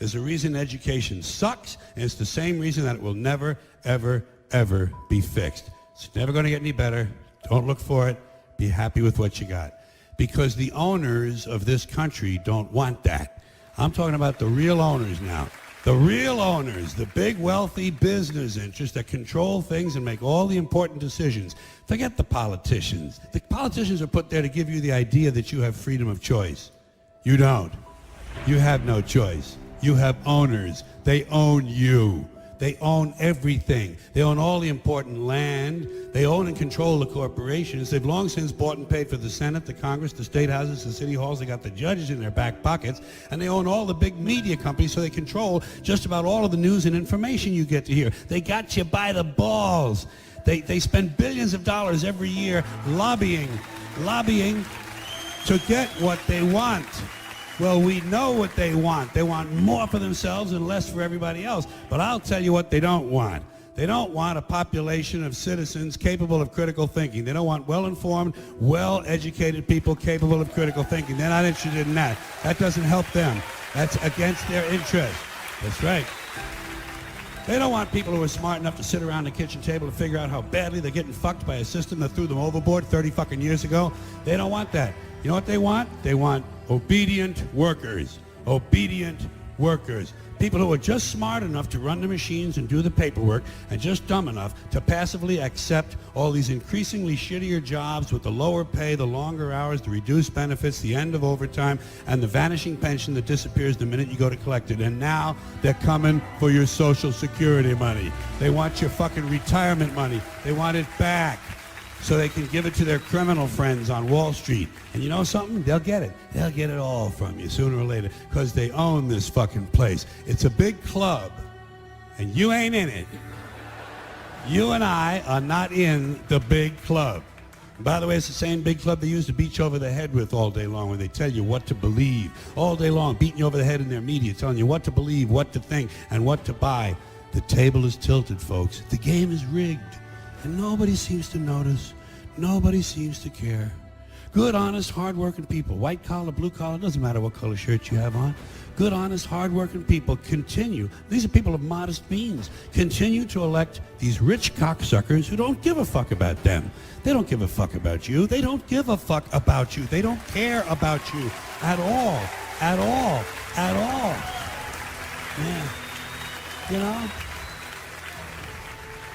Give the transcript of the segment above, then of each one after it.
There's a reason education sucks, and it's the same reason that it will never, ever, ever be fixed. It's never going to get any better. Don't look for it. Be happy with what you got. Because the owners of this country don't want that. I'm talking about the real owners now. The real owners, the big wealthy business interests that control things and make all the important decisions. Forget the politicians. The politicians are put there to give you the idea that you have freedom of choice. You don't. You have no choice. You have owners. They own you. They own everything. They own all the important land. They own and control the corporations. They've long since bought and paid for the Senate, the Congress, the state houses, the city halls. They got the judges in their back pockets. And they own all the big media companies, so they control just about all of the news and information you get to hear. They got you by the balls. They spend billions of dollars every year lobbying to get what they want. Well, we know what they want. They want more for themselves and less for everybody else. But I'll tell you what they don't want. They don't want a population of citizens capable of critical thinking. They don't want well-informed, well-educated people capable of critical thinking. They're not interested in that. That doesn't help them. That's against their interest. That's right. They don't want people who are smart enough to sit around the kitchen table to figure out how badly they're getting fucked by a system that threw them overboard 30 fucking years ago. They don't want that. You know what they want? They want obedient workers. Obedient workers. People who are just smart enough to run the machines and do the paperwork and just dumb enough to passively accept all these increasingly shittier jobs with the lower pay, the longer hours, the reduced benefits, the end of overtime, and the vanishing pension that disappears the minute you go to collect it. And now they're coming for your Social Security money. They want your fucking retirement money. They want it back, so they can give it to their criminal friends on Wall Street. And you know something? They'll get it. They'll get it all from you sooner or later, because they own this fucking place. It's a big club, and you ain't in it. You and I are not in the big club. And by the way, it's the same big club they used to beat you over the head with all day long, when they tell you what to believe. All day long, beating you over the head in their media, telling you what to believe, what to think, and what to buy. The table is tilted, folks. The game is rigged. And nobody seems to notice. Nobody seems to care. Good, honest, hard-working people, white collar, blue collar, doesn't matter what color shirt you have on. Good, honest, hard-working people continue. These are people of modest means. Continue to elect these rich cocksuckers who don't give a fuck about them. They don't give a fuck about you. They don't give a fuck about you. They don't care about you at all. At all. At all. Yeah. You know?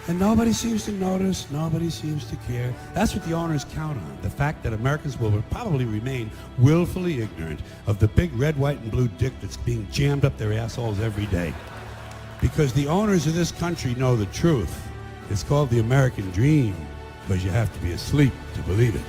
And nobody seems to notice, nobody seems to care. That's what the owners count on, the fact that Americans will probably remain willfully ignorant of the big red, white, and blue dick that's being jammed up their assholes every day. Because the owners of this country know the truth. It's called the American dream, but you have to be asleep to believe it.